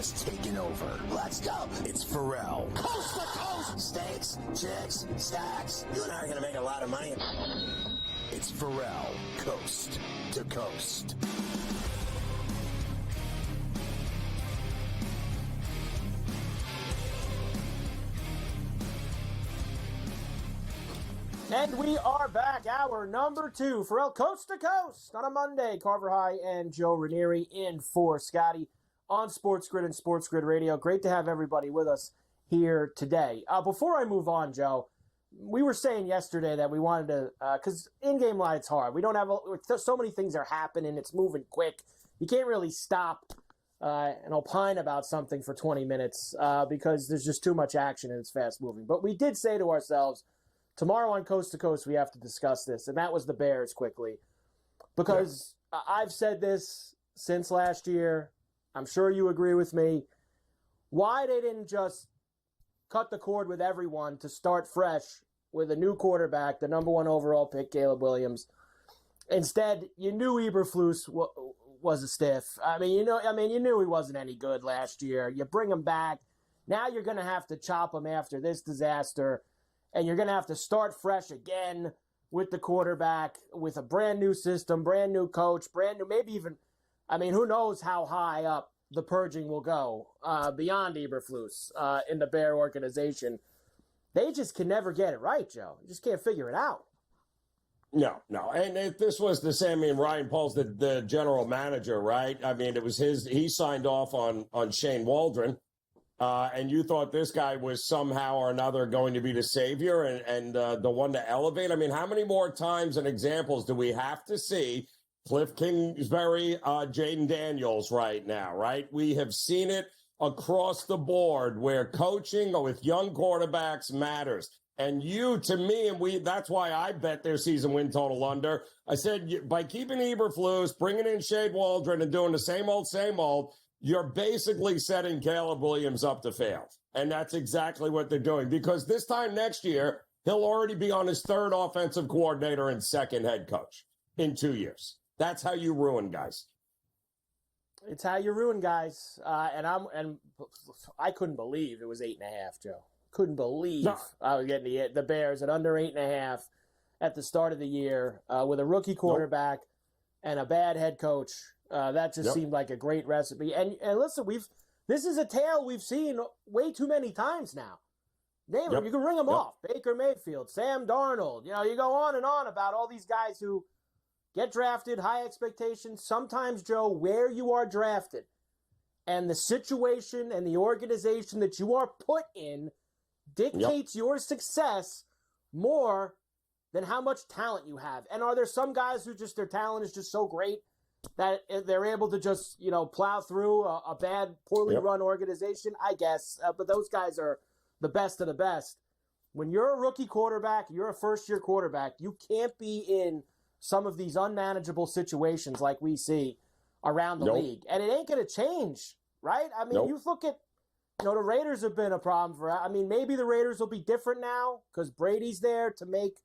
has taken over. Let's go. It's Ferrall. Coast to coast. Steaks, chicks, stacks. You and I are going to make a lot of money. It's Ferrall, coast to coast. And we are back, hour number 2, Ferrall Coast to Coast on a Monday. Carver High and Joe Ranieri in for Scotty on SportsGrid and SportsGrid Radio. Great to have everybody with us here today. Before I move on, Joe, we were saying yesterday that we wanted to, because in-game live it's hard. We don't have, so many things are happening. It's moving quick. You can't really stop and opine about something for 20 minutes because there's just too much action and it's fast moving. But we did say to ourselves, tomorrow on Coast to Coast, we have to discuss this, and that was the Bears quickly. Because I've said this since last year. I'm sure you agree with me. Why they didn't just cut the cord with everyone to start fresh with a new quarterback, the number 1 overall pick, Caleb Williams. Instead, you knew Eberflus was a stiff. You knew he wasn't any good last year. You bring him back. Now you're going to have to chop him after this disaster. And you're going to have to start fresh again with the quarterback, with a brand new system, brand new coach, brand new, maybe even, who knows how high up the purging will go beyond Eberflus in the Bear organization. They just can never get it right, Joe. You just can't figure it out. No. And if this was the same, Ryan Paul's the general manager, right? It was he signed off on Shane Waldron. And you thought this guy was somehow or another going to be the savior and the one to elevate? How many more times and examples do we have to see Cliff Kingsbury, Jaden Daniels right now, right? We have seen it across the board where coaching with young quarterbacks matters. And to me, that's why I bet their season win total under. I said, by keeping Eberflus, bringing in Shane Waldron and doing the same old, you're basically setting Caleb Williams up to fail. And that's exactly what they're doing. Because this time next year, he'll already be on his 3rd offensive coordinator and 2nd head coach in 2 years. That's how you ruin guys. It's how you ruin guys. And I couldn't believe it was 8.5, Joe. Couldn't believe I was getting the Bears at under 8.5 at the start of the year with a rookie quarterback and a bad head coach. That just seemed like a great recipe. And listen, this is a tale we've seen way too many times now. You can ring them off. Baker Mayfield, Sam Darnold. You go on and on about all these guys who get drafted, high expectations. Sometimes, Joe, where you are drafted and the situation and the organization that you are put in dictates your success more than how much talent you have. And are there some guys who their talent is just so great that they're able to just, plow through a bad, poorly run organization? I guess. But those guys are the best of the best. When you're a rookie quarterback, you're a first-year quarterback, you can't be in some of these unmanageable situations like we see around the league. And it ain't going to change, right? You look at, the Raiders have been a problem for, maybe the Raiders will be different now because Brady's there to make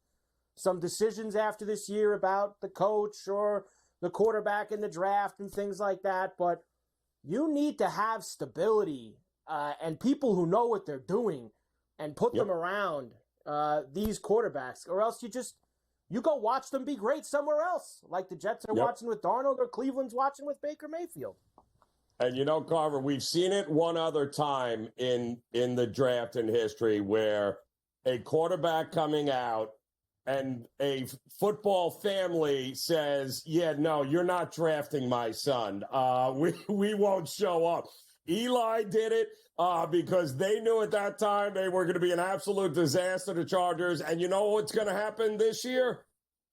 some decisions after this year about the coach or the quarterback in the draft and things like that. But you need to have stability and people who know what they're doing and put them around these quarterbacks, or else you go watch them be great somewhere else, like the Jets are watching with Darnold or Cleveland's watching with Baker Mayfield. And Carver, we've seen it one other time in the draft in history where a quarterback coming out and a football family says, no, you're not drafting my son. We won't show up. Eli did it because they knew at that time they were going to be an absolute disaster to Chargers. And you know what's going to happen this year?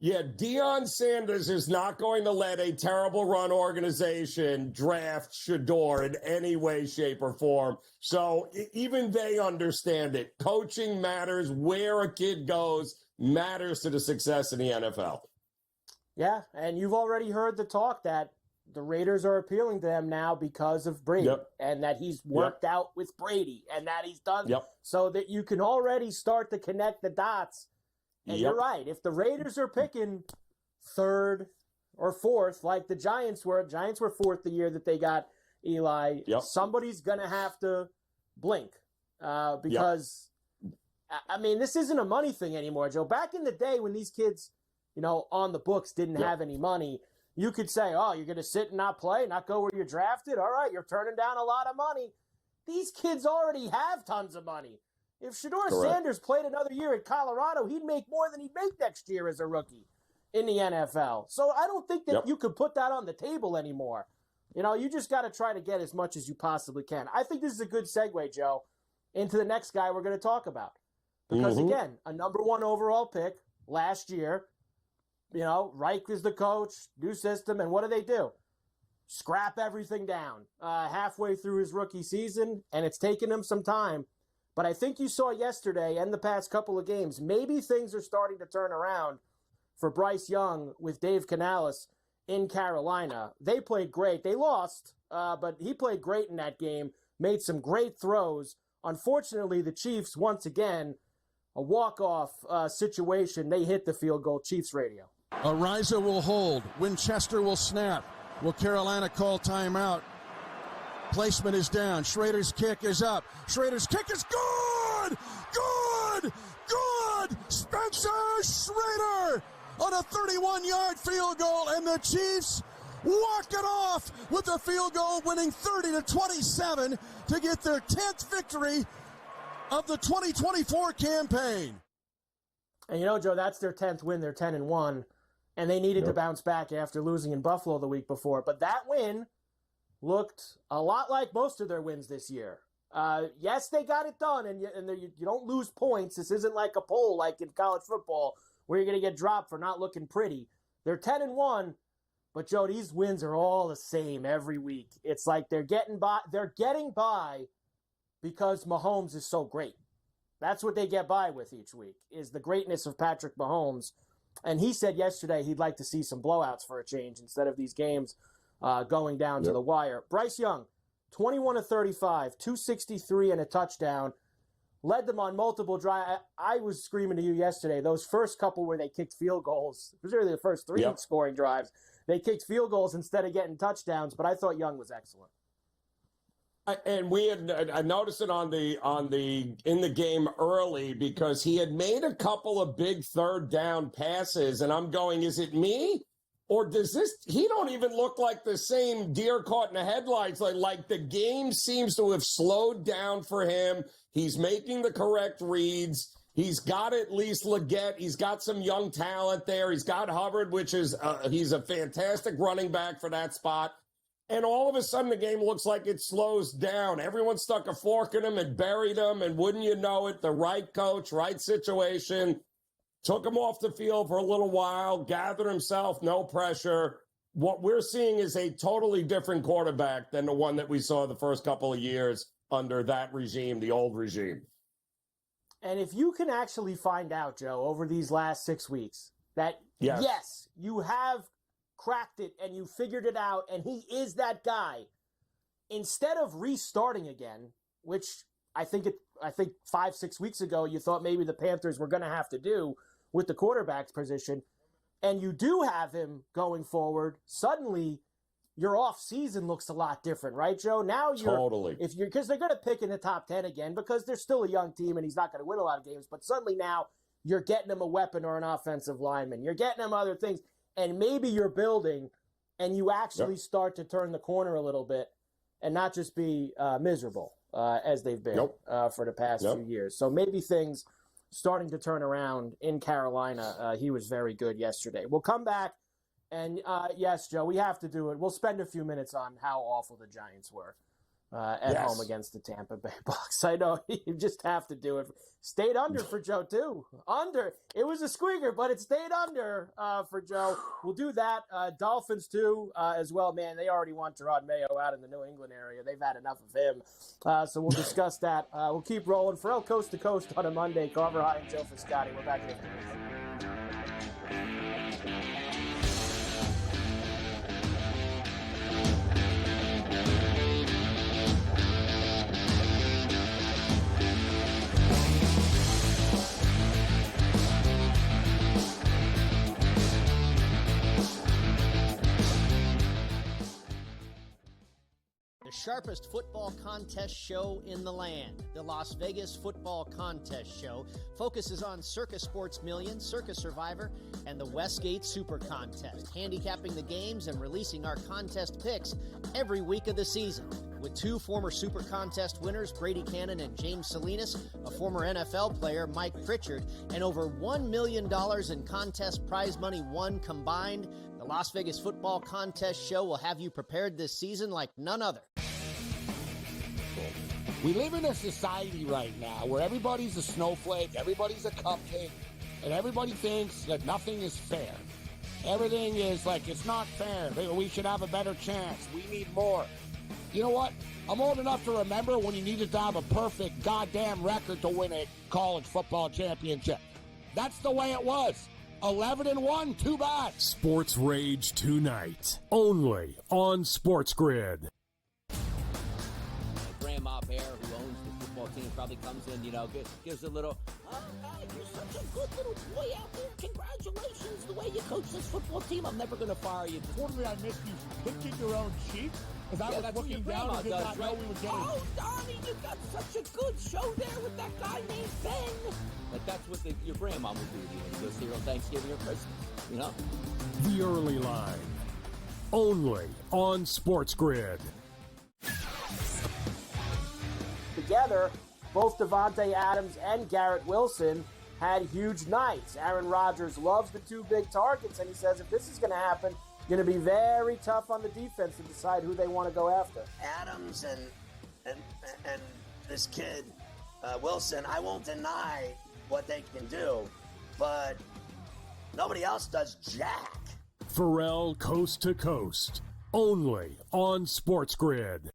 Deion Sanders is not going to let a terrible run organization draft Shador in any way, shape, or form. So even they understand it. Coaching matters. Where a kid goes matters to the success in the NFL. Yeah, and you've already heard the talk that the Raiders are appealing to them now because of Brady and that he's worked out with Brady and that he's done so that you can already start to connect the dots. And you're right. If the Raiders are picking 3rd or 4th, like the Giants were 4th the year that they got Eli, somebody's going to have to blink because, I mean, this isn't a money thing anymore, Joe. Back in the day when these kids, on the books didn't have any money, you could say, oh, you're going to sit and not play, not go where you're drafted? All right, you're turning down a lot of money. These kids already have tons of money. If Shedeur Sanders played another year at Colorado, he'd make more than he'd make next year as a rookie in the NFL. So I don't think that you could put that on the table anymore. You just got to try to get as much as you possibly can. I think this is a good segue, Joe, into the next guy we're going to talk about. Because, again, a number 1 overall pick last year, Reich is the coach, new system, and what do? Scrap everything down halfway through his rookie season, and it's taken him some time. But I think you saw yesterday and the past couple of games, maybe things are starting to turn around for Bryce Young with Dave Canales in Carolina. They played great. They lost, but he played great in that game, made some great throws. Unfortunately, the Chiefs, once again, a walk-off situation. They hit the field goal. Chiefs radio. Ariza will hold. Winchester will snap. Will Carolina call timeout? Placement is down. Schrader's kick is up. Schrader's kick is good! Good! Good! Spencer Schrader on a 31-yard field goal, and the Chiefs walk it off with the field goal, winning 30-27 to get their 10th victory of the 2024 campaign. And Joe, that's their 10th win. They're 10-1, and they needed to bounce back after losing in Buffalo the week before. But that win looked a lot like most of their wins this year. Yes, they got it done, and you don't lose points. This isn't like a poll like in college football where you're going to get dropped for not looking pretty. They're 10-1, but Joe, these wins are all the same every week. It's like they're getting by. They're getting by because Mahomes is so great. That's what they get by with each week, is the greatness of Patrick Mahomes. And he said yesterday he'd like to see some blowouts for a change instead of these games going down to the wire. Bryce Young, 21-35, 263 and a touchdown. Led them on multiple drives. I was screaming to you yesterday, those first couple where they kicked field goals, particularly the first 3 scoring drives, they kicked field goals instead of getting touchdowns, but I thought Young was excellent. And I noticed it in the game early because he had made a couple of big third down passes, and I'm going, is it me? Or he don't even look like the same deer caught in the headlights. Like the game seems to have slowed down for him. He's making the correct reads. He's got at least Leggett. He's got some young talent there. He's got Hubbard, which is he's a fantastic running back for that spot. And all of a sudden, the game looks like it slows down. Everyone stuck a fork in him and buried him. And wouldn't you know it, the right coach, right situation, took him off the field for a little while, gathered himself, no pressure. What we're seeing is a totally different quarterback than the one that we saw the first couple of years under that regime, the old regime. And if you can actually find out, Joe, over these last 6 weeks, that yes, you have cracked it and you figured it out and he is that guy, instead of restarting again, which I think 5-6 weeks ago you thought maybe the Panthers were going to have to do with the quarterback position, and you do have him going forward, suddenly your off season looks a lot different, right, Joe? Now because they're going to pick in the top 10 again because they're still a young team and he's not going to win a lot of games, but suddenly now you're getting him a weapon or an offensive lineman. You're getting him other things. And maybe you're building and you actually start to turn the corner a little bit and not just be miserable as they've been for the past few years. So maybe things starting to turn around in Carolina. He was very good yesterday. We'll come back. And yes, Joe, we have to do it. We'll spend a few minutes on how awful the Giants were at home against the Tampa Bay Bucks. I know you just have to do it. Stayed under for Joe, too. Under. It was a squeaker, but it stayed under for Joe. We'll do that. Dolphins, too, as well. Man, they already want Gerard Mayo out in the New England area. They've had enough of him. So we'll discuss that. We'll keep rolling. Ferrall Coast to Coast on a Monday. Carver High and Joe for Scotty. We're back here. sharpest football contest show in the land. The Las Vegas Football Contest Show focuses on Circus Sports Million, Circus Survivor, and the Westgate Super Contest, handicapping the games and releasing our contest picks every week of the season. With 2 former Super Contest winners, Brady Cannon and James Salinas, a former NFL player, Mike Pritchard, and over $1 million in contest prize money won combined, the Las Vegas Football Contest Show will have you prepared this season like none other. We live in a society right now where everybody's a snowflake, everybody's a cupcake, and everybody thinks that nothing is fair. Everything is like, it's not fair. We should have a better chance. We need more. You know what? I'm old enough to remember when you needed to have a perfect goddamn record to win a college football championship. That's the way it was. 11-1, too bad. Sports Rage tonight, only on SportsGrid. Grandma Bear, who owns the football team, probably comes in, gives a little, oh, man, you're such a good little boy out there. Congratulations, the way you coach this football team. I'm never going to fire you. Totally, I missed you picking your own sheep. As I was looking down and did not know we were getting... Oh, Donnie, you got such a good show there with that guy named Ben. Like, that's what your grandma would do to you when you go see her on Thanksgiving or Christmas, The Early Line, only on SportsGrid. Together, both Devontae Adams and Garrett Wilson had huge nights. Aaron Rodgers loves the 2 big targets, and he says if this is going to happen, going to be very tough on the defense to decide who they want to go after. Adams and this kid, Wilson, I won't deny what they can do, but nobody else does jack. Ferrall Coast to Coast, only on SportsGrid.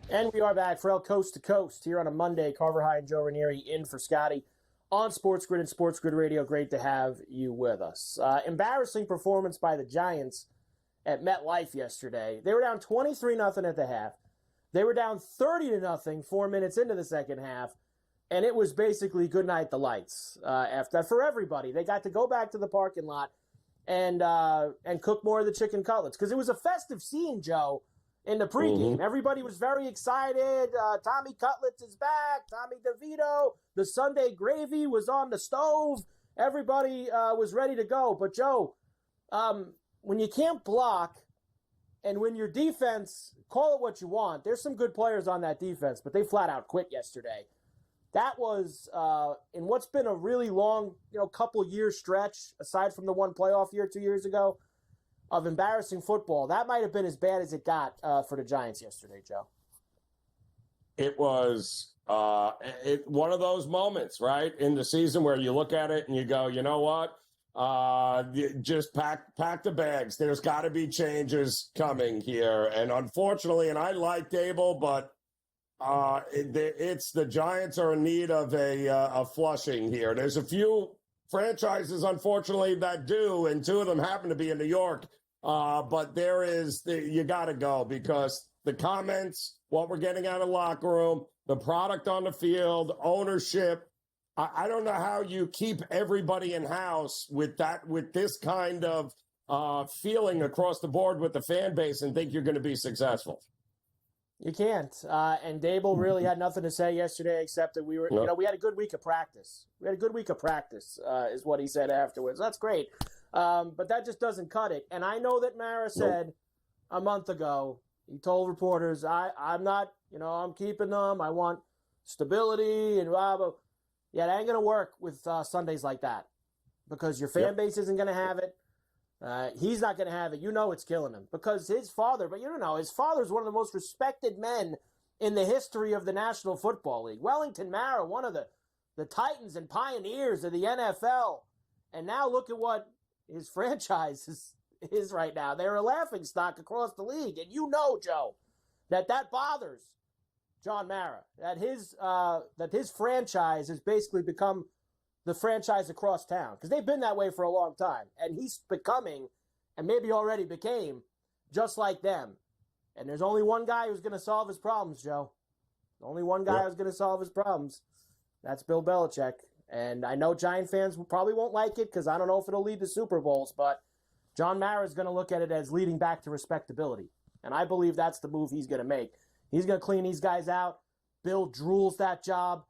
And we are back, Ferrall Coast to Coast, here on a Monday. Carver High and Joe Ranieri in for Scotty on SportsGrid and SportsGrid Radio. Great to have you with us. Embarrassing performance by the Giants at MetLife yesterday. They were down 23-0 at the half. They were down 30-0 4 minutes into the second half, and it was basically good night the lights after that for everybody. They got to go back to the parking lot and cook more of the chicken cutlets because it was a festive scene, Joe. In the pregame, everybody was very excited. Tommy Cutlets is back. Tommy DeVito. The Sunday gravy was on the stove. Everybody was ready to go. But, Joe, when you can't block and when your defense, call it what you want, there's some good players on that defense, but they flat out quit yesterday. That was, in what's been a really long, couple year stretch, aside from the one playoff year 2 years ago, of embarrassing football. That might have been as bad as it got for the Giants yesterday, Joe. It was one of those moments, right, in the season where you look at it and you go, you know what? Just pack the bags. There's got to be changes coming here. And unfortunately, and I like Dable, but it's the Giants are in need of a flushing here. There's a few franchises, unfortunately, that do, and 2 of them happen to be in New York. But you got to go because the comments, what we're getting out of the locker room, the product on the field, ownership. I don't know how you keep everybody in house with this kind of feeling across the board with the fan base and think you're going to be successful. You can't. And Dable really had nothing to say yesterday except that we had a good week of practice. We had a good week of practice, is what he said afterwards. That's great. But that just doesn't cut it. And I know that Mara said a month ago, he told reporters, I'm not, I'm keeping them. I want stability and blah, blah. Yeah, that ain't going to work with Sundays like that because your fan base isn't going to have it. He's not going to have it. It's killing him because his father, his father's one of the most respected men in the history of the National Football League. Wellington Mara, one of the titans and pioneers of the NFL. And now look at what his franchise is right now. They're a laughingstock across the league. And Joe, that bothers John Mara, that his franchise has basically become the franchise across town, because they've been that way for a long time. And he's becoming, and maybe already became, just like them. And there's only one guy who's going to solve his problems, Joe. Only one guy who's going to solve his problems. That's Bill Belichick. And I know Giant fans probably won't like it because I don't know if it'll lead to Super Bowls, but John Mara is going to look at it as leading back to respectability. And I believe that's the move he's going to make. He's going to clean these guys out. Bill drools that job.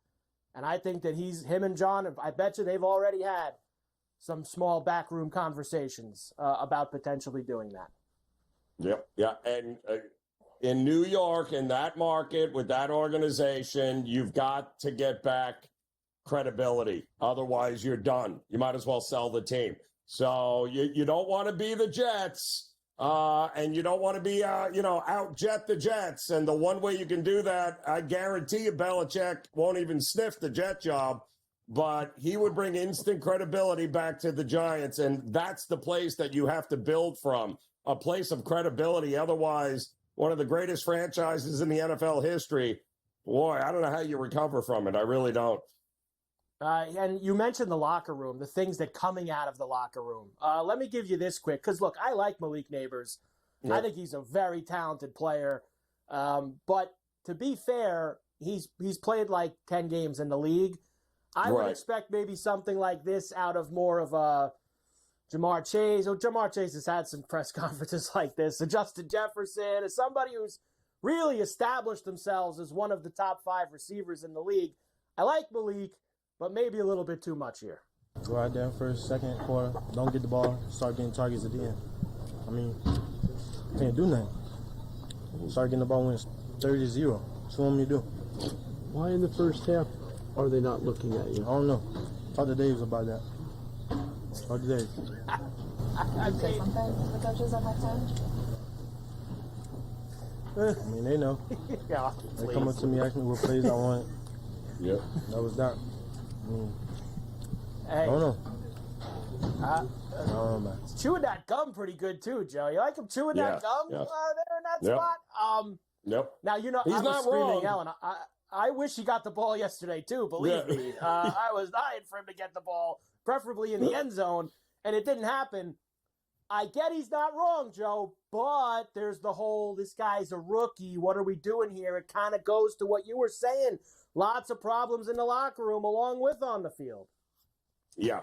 And I think that him and John, I bet you they've already had some small backroom conversations about potentially doing that. Yep. Yeah. And in New York, in that market, with that organization, you've got to get back credibility. Otherwise, you're done. You might as well sell the team. So you don't want to be the Jets, and you don't want to be, out-jet the Jets. And the one way you can do that, I guarantee you Belichick won't even sniff the Jet job, but he would bring instant credibility back to the Giants. And that's the place that you have to build from, a place of credibility. Otherwise, one of the greatest franchises in the NFL history, boy, I don't know how you recover from it. I really don't. And you mentioned the locker room, the things that coming out of the locker room. Let me give you this quick, because, look, I like Malik Neighbors. Yep. I think he's a very talented player. But to be fair, he's played like 10 games in the league. I would expect maybe something like this out of more of a Jamar Chase. Jamar Chase has had some press conferences like this. So Justin Jefferson is somebody who's really established themselves as one of the top 5 receivers in the league. I like Malik, but maybe a little bit too much here. Go out there first, second quarter, don't get the ball, start getting targets at the end. I mean, can't do nothing. Start getting the ball when it's 30-0. What you want me to do? Why in the first half are they not looking at you? I don't know. Talk to Dave about that. Talk to Dave. I'd say something to the coaches at halftime. I mean, they know. Yeah, they come up to me, ask me what plays I want. Yep. That was that. Hey. I don't know. I don't know, man. He's chewing that gum pretty good, too, Joe. You like him chewing that gum there in that spot? Yep. Now, he's I was not screaming, wrong. yelling. I wish he got the ball yesterday, too, believe me. I was dying for him to get the ball, preferably in the end zone, and it didn't happen. I get he's not wrong, Joe, but there's the whole, this guy's a rookie, what are we doing here? It kind of goes to what you were saying. Lots of problems in the locker room along with on the field. Yeah.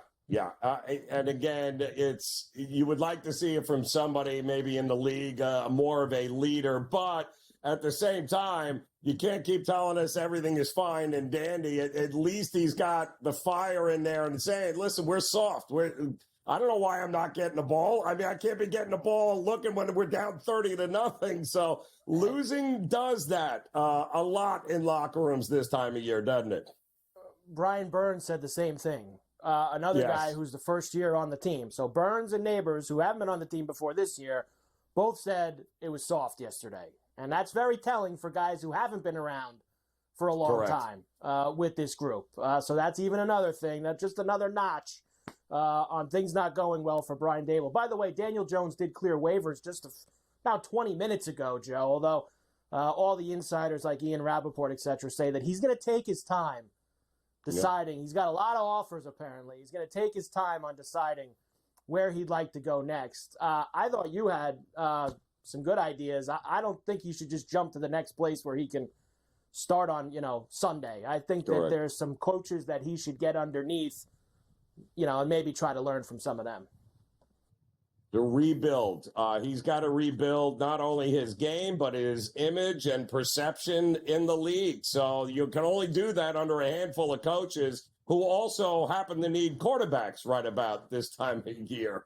And again, you would like to see it from somebody maybe in the league, more of a leader, but at the same time, you can't keep telling us everything is fine and dandy. At least he's got the fire in there and saying, listen, we're soft. I don't know why I'm not getting the ball. I mean, I can't be getting the ball looking when we're down 30-0. So losing does that a lot in locker rooms this time of year, doesn't it? Brian Burns said the same thing. Another guy who's the first year on the team. So Burns and Neighbors, who haven't been on the team before this year, both said it was soft yesterday. And that's very telling for guys who haven't been around for a long time with this group. So that's even another thing. That's just another notch on things not going well for Brian Dable. By the way, Daniel Jones did clear waivers just about 20 minutes ago, Joe, although all the insiders like Ian Rappaport, et cetera, say that he's going to take his time deciding. He's got a lot of offers, apparently. He's going to take his time on deciding where he'd like to go next. I thought you had some good ideas. I don't think he should just jump to the next place where he can start on, Sunday. I think that there's some coaches that he should get underneath, and maybe try to learn from some of them. The rebuild. He's got to rebuild not only his game, but his image and perception in the league. So you can only do that under a handful of coaches who also happen to need quarterbacks right about this time of year.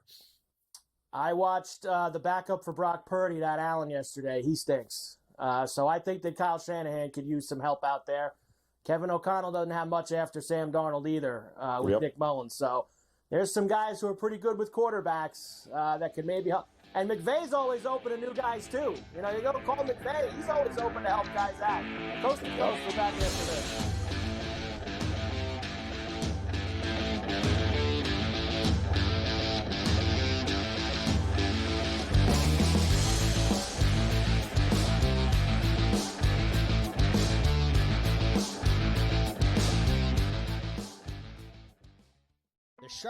I watched the backup for Brock Purdy, that Allen, yesterday. He stinks. So I think that Kyle Shanahan could use some help out there. Kevin O'Connell doesn't have much after Sam Darnold either with Nick Mullins. So there's some guys who are pretty good with quarterbacks that could maybe help. And McVay's always open to new guys, too. You go to call McVay. He's always open to help guys out. Coast to coast, we're back after this.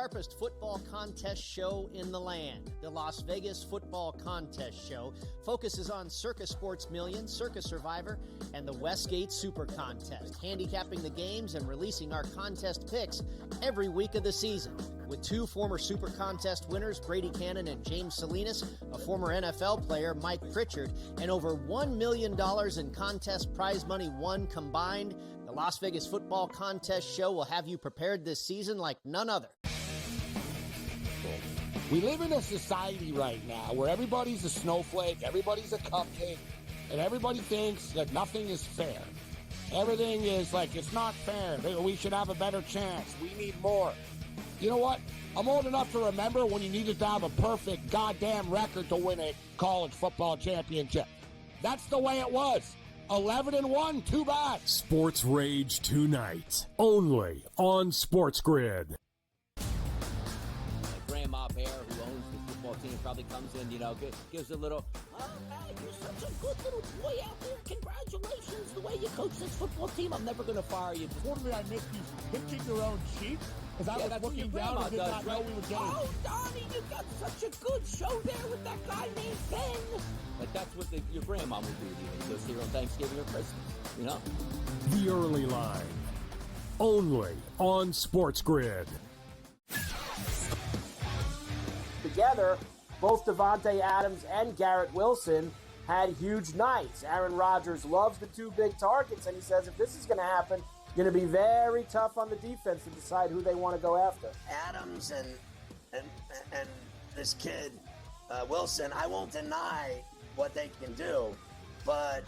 sharpest football contest show in the land. The Las Vegas Football Contest Show focuses on Circa Sports Million, Circa Survivor, and the Westgate Super Contest, handicapping the games and releasing our contest picks every week of the season. With two former Super Contest winners, Brady Cannon and James Salinas, a former NFL player, Mike Pritchard, and over $1 million in contest prize money won combined, the Las Vegas Football Contest Show will have you prepared this season like none other. We live in a society right now where everybody's a snowflake, everybody's a cupcake, and everybody thinks that nothing is fair. Everything is like, it's not fair. We should have a better chance. We need more. You know what? I'm old enough to remember when you needed to have a perfect goddamn record to win a college football championship. That's the way it was. 11-1, too bad. Sports Rage tonight, only on SportsGrid. Grandma Bear, who owns the football team, probably comes in, gives a little, oh, man, you're such a good little boy out there. Congratulations, the way you coach this football team. I'm never going to fire you. Totally, I missed you picking your own sheep. Because I was looking down and did not know we were getting. Oh, Donnie, you got such a good show there with that guy named Ben. But that's what your grandma would do to you. You'll see her on Thanksgiving or Christmas, The Early Line, only on SportsGrid. Together, both Devontae Adams and Garrett Wilson had huge nights. Aaron Rodgers loves the two big targets, and he says if this is going to happen, it's going to be very tough on the defense to decide who they want to go after. Adams and this kid, Wilson, I won't deny what they can do, but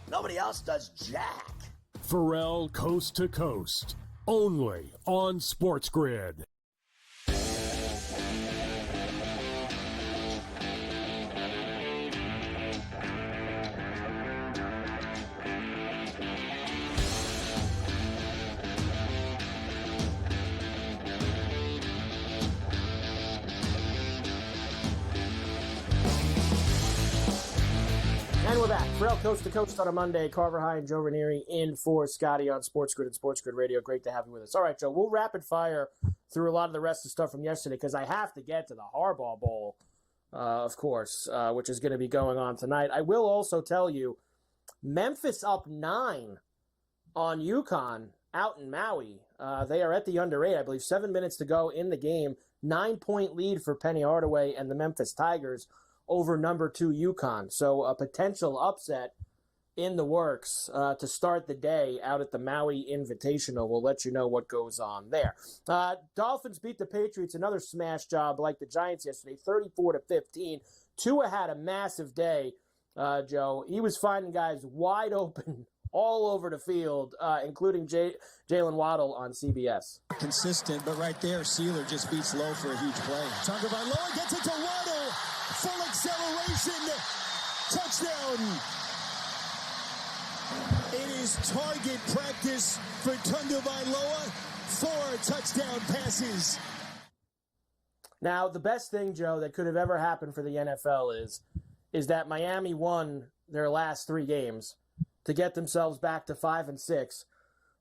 nobody else does jack. Ferrall Coast to Coast, only on SportsGrid. And we're back. Ferrall Coast to Coast on a Monday. Carver High and Joe Ranieri in for Scotty on SportsGrid and SportsGrid Radio. Great to have you with us. All right, Joe, we'll rapid fire through a lot of the rest of the stuff from yesterday because I have to get to the Harbaugh Bowl, of course, which is going to be going on tonight. I will also tell you, Memphis up 9 on UConn out in Maui. They are at the under 8, I believe, 7 minutes to go in the game. 9-point lead for Penny Hardaway and the Memphis Tigers over number 2 UConn. So a potential upset in the works to start the day out at the Maui Invitational. We'll let you know what goes on there. Dolphins beat the Patriots, another smash job like the Giants yesterday, 34-15. Tua had a massive day, Joe. He was finding guys wide open all over the field, including Jalen Waddle on CBS. Consistent, but right there, Sealer just beats Lowe for a huge play. Tagovailoa gets it to Waddle. Full acceleration. Touchdown. It is target practice for Tagovailoa. 4 touchdown passes. Now, the best thing, Joe, that could have ever happened for the NFL is that Miami won their last 3 games to get themselves back to 5-6,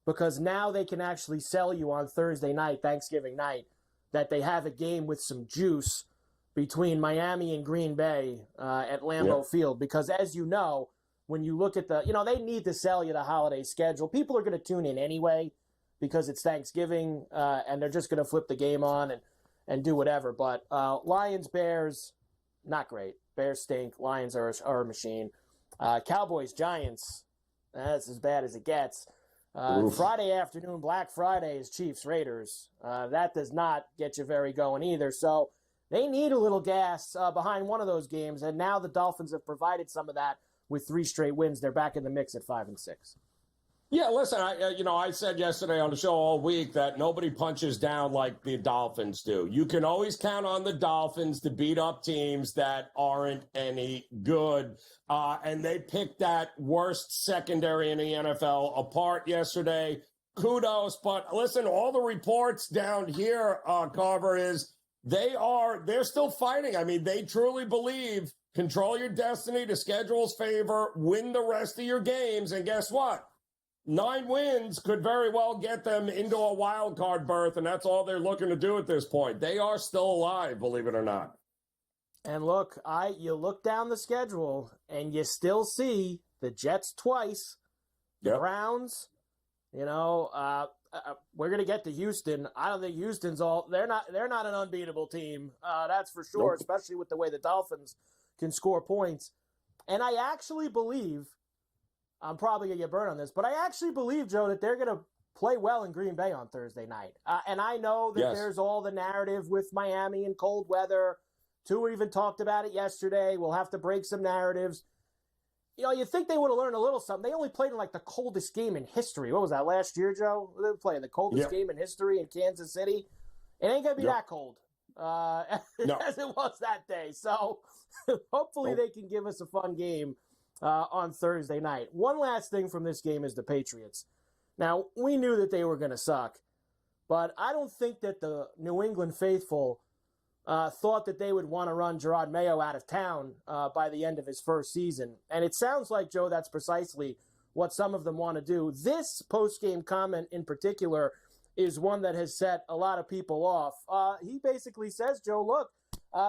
because now they can actually sell you on Thursday night, Thanksgiving night, that they have a game with some juice between Miami and Green Bay at Lambeau Field. Because as you know, when you look at they need to sell you the holiday schedule. People are going to tune in anyway because it's Thanksgiving, and they're just going to flip the game on and do whatever. But Lions, Bears, not great. Bears stink. Lions are a machine. Cowboys, Giants, that's as bad as it gets. Friday afternoon, Black Friday is Chiefs, Raiders. That does not get you very going either. So they need a little gas behind one of those games, and now the Dolphins have provided some of that with 3 straight wins. They're back in the mix at 5-6. Yeah, listen, I said yesterday on the show all week that nobody punches down like the Dolphins do. You can always count on the Dolphins to beat up teams that aren't any good. And they picked that worst secondary in the NFL apart yesterday. Kudos. But listen, all the reports down here, Carver, is they're still fighting. I mean, they truly believe control your destiny, the schedule's favor, win the rest of your games. And guess what? 9 wins could very well get them into a wild card berth, and that's all they're looking to do at this point. They are still alive, believe it or not. And look, you look down the schedule, and you still see the Jets twice, the Browns. You know, we're gonna get to Houston. I don't think Houston's all. They're not an unbeatable team. That's for sure. Nope. Especially with the way the Dolphins can score points. And I actually believe, I'm probably going to get burned on this, but I actually believe, Joe, that they're going to play well in Green Bay on Thursday night. And I know that there's all the narrative with Miami and cold weather. Tua even talked about it yesterday. We'll have to break some narratives. You know, you think they would have learned a little something. They only played in like the coldest game in history. What was that, last year, Joe? They were playing the coldest game in history in Kansas City. It ain't going to be that cold as it was that day. So hopefully they can give us a fun game on Thursday night. One last thing from this game is the Patriots. Now, we knew that they were going to suck, but I don't think that the New England faithful thought that they would want to run Gerard Mayo out of town by the end of his first season. And it sounds like, Joe, that's precisely what some of them want to do. This post-game comment in particular is one that has set a lot of people off. He basically says, Joe, look,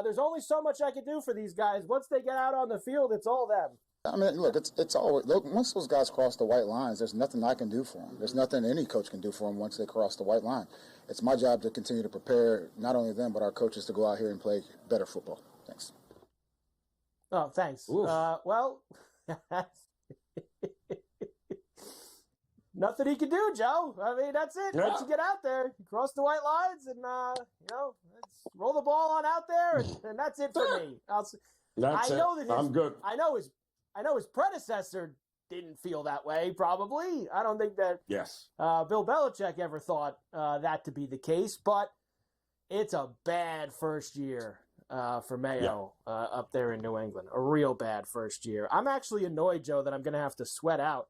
there's only so much I can do for these guys. Once they get out on the field, it's all them. I mean, look, it's always, look, once those guys cross the white lines, there's nothing I can do for them. There's nothing any coach can do for them once they cross the white line. It's my job to continue to prepare not only them, but our coaches to go out here and play better football. Thanks. Oh, thanks. Well, nothing he can do, Joe. I mean, that's it. Once you get out there, you cross the white lines and, let's roll the ball on out there, and that's it for me. I'm good. I know his predecessor didn't feel that way, probably. I don't think that Bill Belichick ever thought that to be the case, but it's a bad first year for Mayo up there in New England. A real bad first year. I'm actually annoyed, Joe, that I'm going to have to sweat out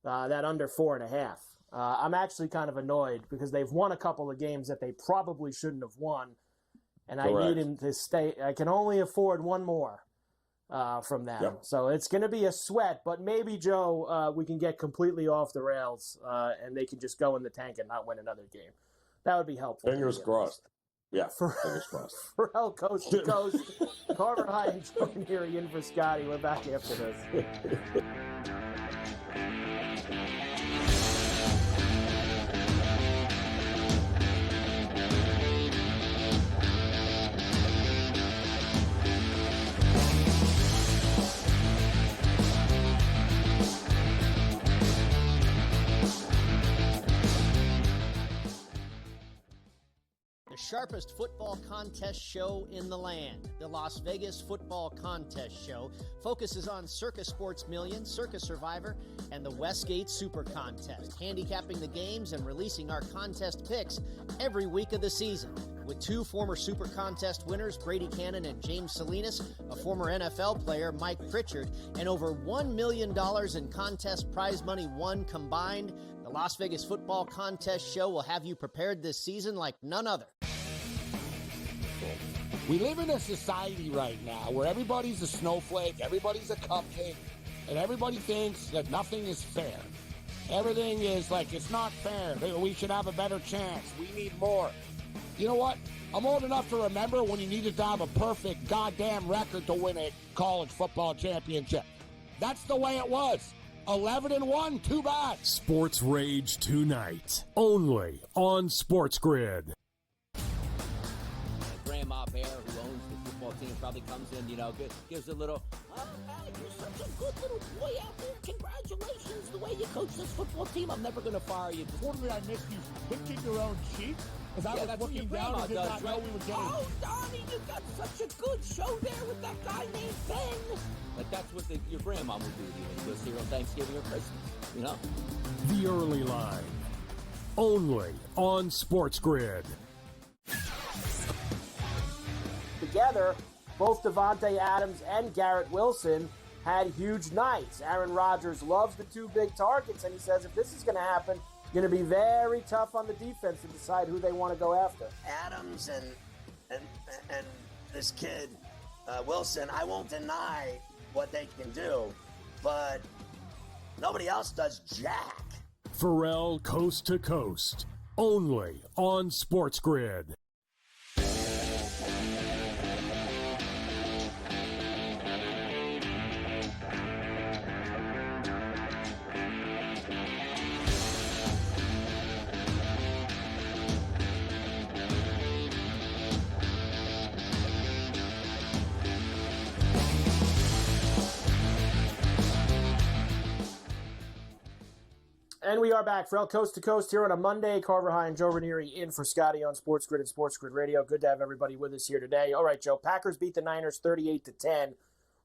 that under 4.5. I'm actually kind of annoyed because they've won a couple of games that they probably shouldn't have won. And I need him to stay. I can only afford one more from them. Yep. So it's going to be a sweat, but maybe, Joe, we can get completely off the rails and they can just go in the tank and not win another game. That would be helpful. Fingers crossed. Yeah, fingers crossed. Ferrall, coast to coast. Carver High and Jordan here in for Scotty. We're back after this. Sharpest football contest show in the land. The Las Vegas Football Contest Show focuses on Circus Sports Million, Circus Survivor, and the Westgate Super Contest, handicapping the games and releasing our contest picks every week of the season. With 2 former Super Contest winners, Brady Cannon and James Salinas, a former NFL player, Mike Pritchard, and over $1 million in contest prize money won combined, the Las Vegas Football Contest Show will have you prepared this season like none other. We live in a society right now where everybody's a snowflake, everybody's a cupcake, and everybody thinks that nothing is fair. Everything is like, it's not fair. We should have a better chance. We need more. You know what? I'm old enough to remember when you needed to have a perfect goddamn record to win a college football championship. That's the way it was. 11-1, too bad. Sports Rage tonight, only on SportsGrid. Grandma Bear, who owns the football team, probably comes in, gives a little, oh, hey, you're such a good little boy out there. Congratulations, the way you coach this football team. I'm never going to fire you. Quarterly, I missed you picking your own sheep. Because I was looking down and did not know we were getting. Oh, Donnie, you got such a good show there with that guy named Ben. Like, that's what your grandma would do to you when you go see her on Thanksgiving or Christmas, The Early Line, only on SportsGrid. Together, both Devontae Adams and Garrett Wilson had huge nights. Aaron Rodgers loves the 2 big targets, and he says if this is going to happen, it's going to be very tough on the defense to decide who they want to go after. Adams and this kid, Wilson, I won't deny what they can do, but Nobody else does jack. Ferrall Coast to Coast, only on SportsGrid. And we are back. Ferrall Coast to Coast here on a Monday. Carver High and Joe Ranieri in for Scotty on SportsGrid and SportsGrid Radio. Good to have everybody with us here today. All right, Joe. Packers beat the Niners 38-10.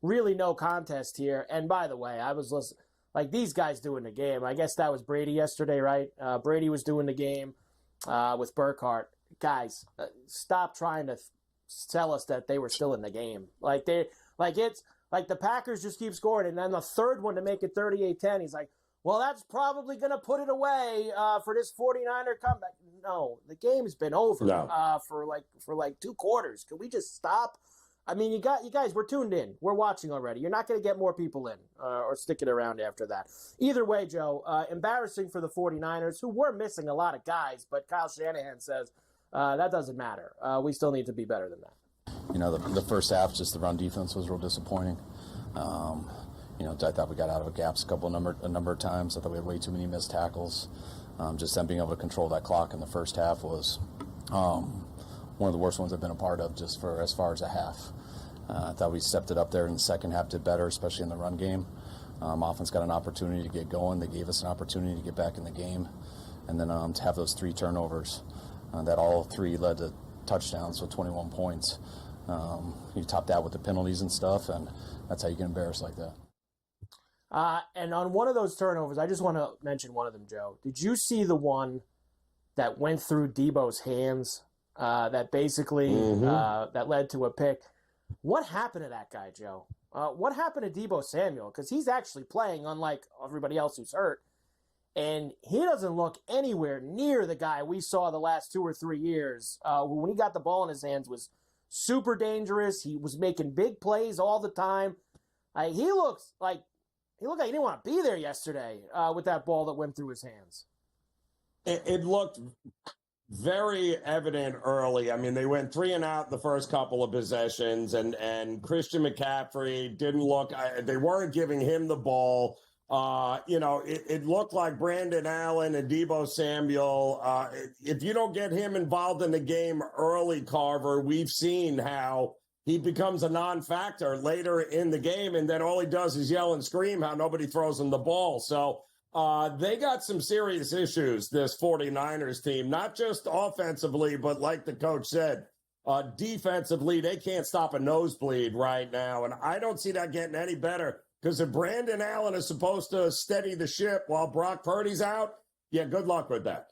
Really no contest here. And by the way, I was listening. Like, these guys doing the game. I guess that was Brady yesterday, right? Brady was doing the game with Burkhardt. Guys, stop trying to tell us that they were still in the game. It's like the Packers just keep scoring, and then the third one to make it 38-10, he's like, well, that's probably going to put it away for this 49er comeback. No, the game's been over for like 2 quarters. Can we just stop? I mean, you guys, we're tuned in. We're watching already. You're not going to get more people in or sticking around after that. Either way, Joe, embarrassing for the 49ers, who were missing a lot of guys, but Kyle Shanahan says that doesn't matter. We still need to be better than that. You know, the first half, just the run defense was real disappointing. You know, I thought we got out of gaps a number of times. I thought we had way too many missed tackles. Just them being able to control that clock in the first half was one of the worst ones I've been a part of, just for as far as a half. I thought we stepped it up there in the second half, did better, especially in the run game. Offense got an opportunity to get going. They gave us an opportunity to get back in the game. And then to have those 3 turnovers that all 3 led to touchdowns, so 21 points. You top that with the penalties and stuff, and that's how you get embarrassed like that. And on one of those turnovers, I just want to mention one of them, Joe. Did you see the one that went through Debo's hands that basically that led to a pick? What happened to that guy, Joe? What happened to Debo Samuel? Because he's actually playing, unlike everybody else who's hurt. And he doesn't look anywhere near the guy we saw the last 2 or 3 years who, when he got the ball in his hands, was super dangerous. He was making big plays all the time. He looked like he didn't want to be there yesterday with that ball that went through his hands. It looked very evident early. I mean, they went 3 and out the first couple of possessions, and Christian McCaffrey didn't look. They weren't giving him the ball. You know, it looked like Brandon Allen and Debo Samuel. If you don't get him involved in the game early, Carver, we've seen how he becomes a non-factor later in the game, and then all he does is yell and scream how nobody throws him the ball. So they got some serious issues, this 49ers team, not just offensively, but like the coach said, defensively, they can't stop a nosebleed right now. And I don't see that getting any better, because if Brandon Allen is supposed to steady the ship while Brock Purdy's out, yeah, good luck with that.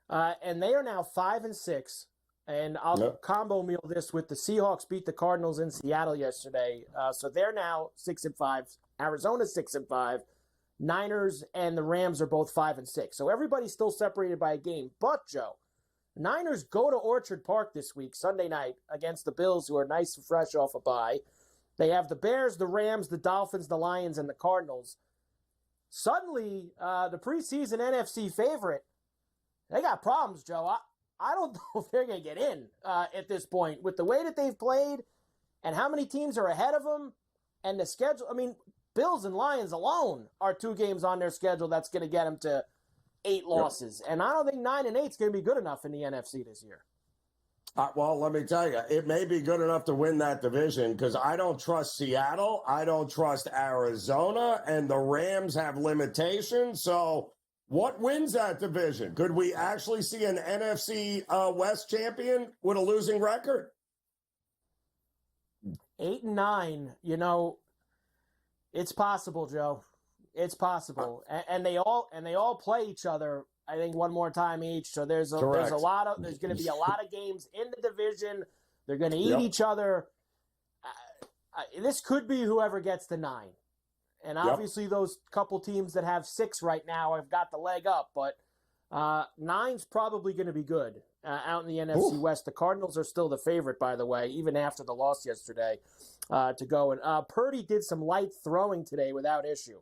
And they are now 5-6. And I'll combo meal this with the Seahawks beat the Cardinals in Seattle yesterday. So they're now 6-5. Arizona 6-5. Niners and the Rams are both 5-6. So everybody's still separated by a game. But, Joe, Niners go to Orchard Park this week, Sunday night, against the Bills, who are nice and fresh off a bye. They have the Bears, the Rams, the Dolphins, the Lions, and the Cardinals. Suddenly, the preseason NFC favorite, they got problems, Joe. I don't know if they're going to get in at this point with the way that they've played and how many teams are ahead of them and the schedule. I mean, Bills and Lions alone are 2 games on their schedule that's going to get them to 8 losses. And I don't think 9-8 is going to be good enough in the NFC this year. Well, let me tell you, it may be good enough to win that division, because I don't trust Seattle. I don't trust Arizona, and the Rams have limitations. So what wins that division? Could we actually see an NFC West champion with a losing record? 8-9, you know, it's possible, Joe. It's possible, and they all play each other, I think, one more time each. So there's going to be a lot of games in the division. They're going to eat each other. This could be whoever gets the 9. And obviously those couple teams that have 6 right now have got the leg up, but 9's probably going to be good out in the NFC West. The Cardinals are still the favorite, by the way, even after the loss yesterday to go. And Purdy did some light throwing today without issue.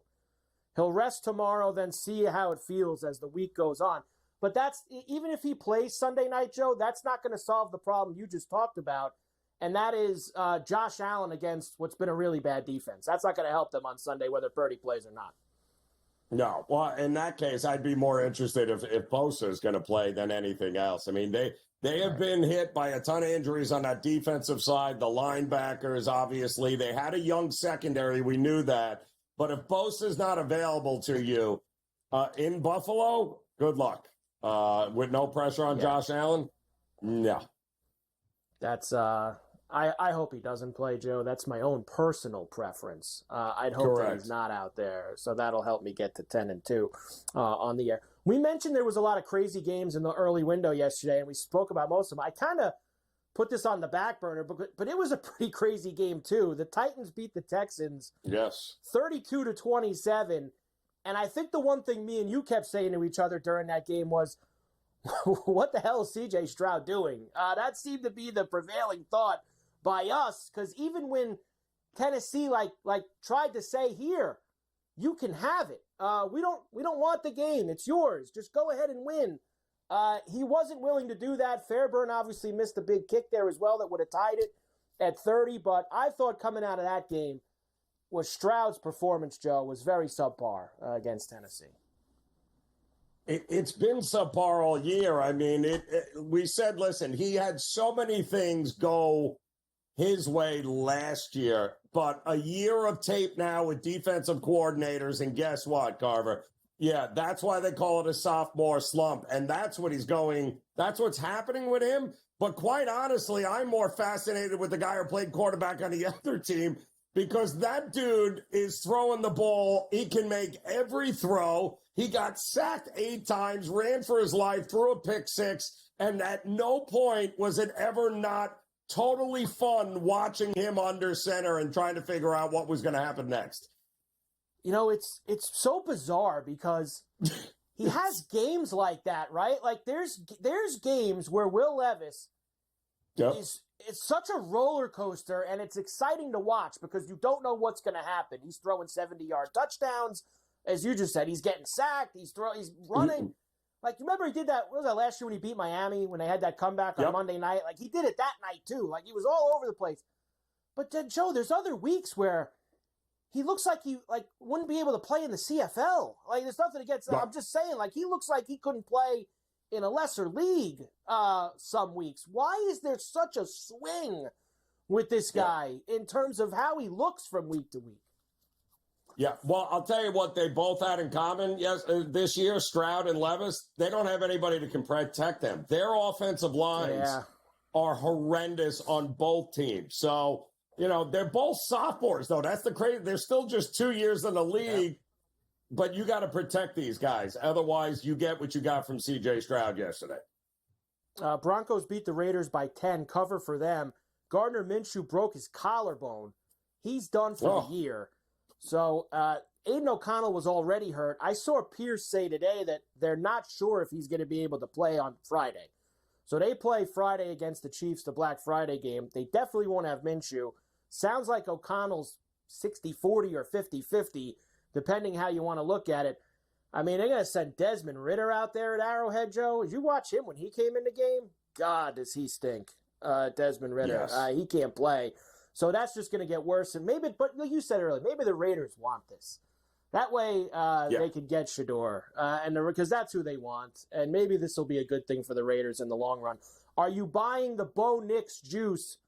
He'll rest tomorrow, then see how it feels as the week goes on. But that's even if he plays Sunday night, Joe, that's not going to solve the problem you just talked about, and that is Josh Allen against what's been a really bad defense. That's not going to help them on Sunday, whether Purdy plays or not. No. Well, in that case, I'd be more interested if Bosa is going to play than anything else. I mean, they have been hit by a ton of injuries on that defensive side. The linebackers, obviously. They had a young secondary. We knew that. But if Bosa's not available to you in Buffalo, good luck. With no pressure on Josh Allen? No. That's I hope he doesn't play, Joe. That's my own personal preference. I'd hope that he's not out there, so that'll help me get to 10-2 on the air. We mentioned there was a lot of crazy games in the early window yesterday, and we spoke about most of them. I kind of put this on the back burner, but it was a pretty crazy game too. The Titans beat the Texans 32-27, and I think the one thing me and you kept saying to each other during that game was, what the hell is C.J. Stroud doing? That seemed to be the prevailing thought by us, because even when Tennessee like tried to say, here, you can have it. We don't want the game. It's yours. Just go ahead and win. He wasn't willing to do that. Fairburn obviously missed a big kick there as well that would have tied it at 30. But I thought coming out of that game was Stroud's performance, Joe, was very subpar against Tennessee. It's been subpar all year. I mean, we said, listen, he had so many things go his way last year, but a year of tape now with defensive coordinators, and guess what, Carver? Yeah, that's why they call it a sophomore slump, and that's what's happening with him. But quite honestly, I'm more fascinated with the guy who played quarterback on the other team, because that dude is throwing the ball. He can make every throw. He got sacked 8 times, ran for his life, threw a pick 6, and at no point was it ever not totally fun watching him under center and trying to figure out what was going to happen next. You know, it's so bizarre because he has games like that, right? Like there's games where Will Levis is such a roller coaster, and it's exciting to watch because you don't know what's going to happen. He's throwing 70-yard touchdowns, as you just said. He's getting sacked. He's running. Like, you remember he did that, what was that last year when he beat Miami, when they had that comeback on Monday night? Like, he did it that night, too. Like, he was all over the place. But then, Joe, there's other weeks where he looks like he, wouldn't be able to play in the CFL. Like, there's nothing against I'm just saying, he looks like he couldn't play in a lesser league some weeks. Why is there such a swing with this guy in terms of how he looks from week to week? Yeah, well, I'll tell you what they both had in common this year, Stroud and Levis. They don't have anybody that can protect them. Their offensive lines are horrendous on both teams. So, they're both sophomores, though. That's the crazy. They're still just 2 years in the league, but you got to protect these guys. Otherwise, you get what you got from C.J. Stroud yesterday. Broncos beat the Raiders by 10, cover for them. Gardner Minshew broke his collarbone. He's done for the year. So Aiden O'Connell was already hurt. I saw Pierce say today that they're not sure if he's going to be able to play on Friday. So they play Friday against the Chiefs, the Black Friday game. They definitely won't have Minshew. Sounds like O'Connell's 60-40 or 50-50, depending how you want to look at it. I mean, they're going to send Desmond Ridder out there at Arrowhead, Joe. Did you watch him when he came in the game? God, does he stink, Desmond Ridder. Yes. He can't play. So that's just going to get worse. And maybe, but like you said earlier, maybe the Raiders want this. That way they can get Shador, because that's who they want. And maybe this will be a good thing for the Raiders in the long run. Are you buying the Bo Nix juice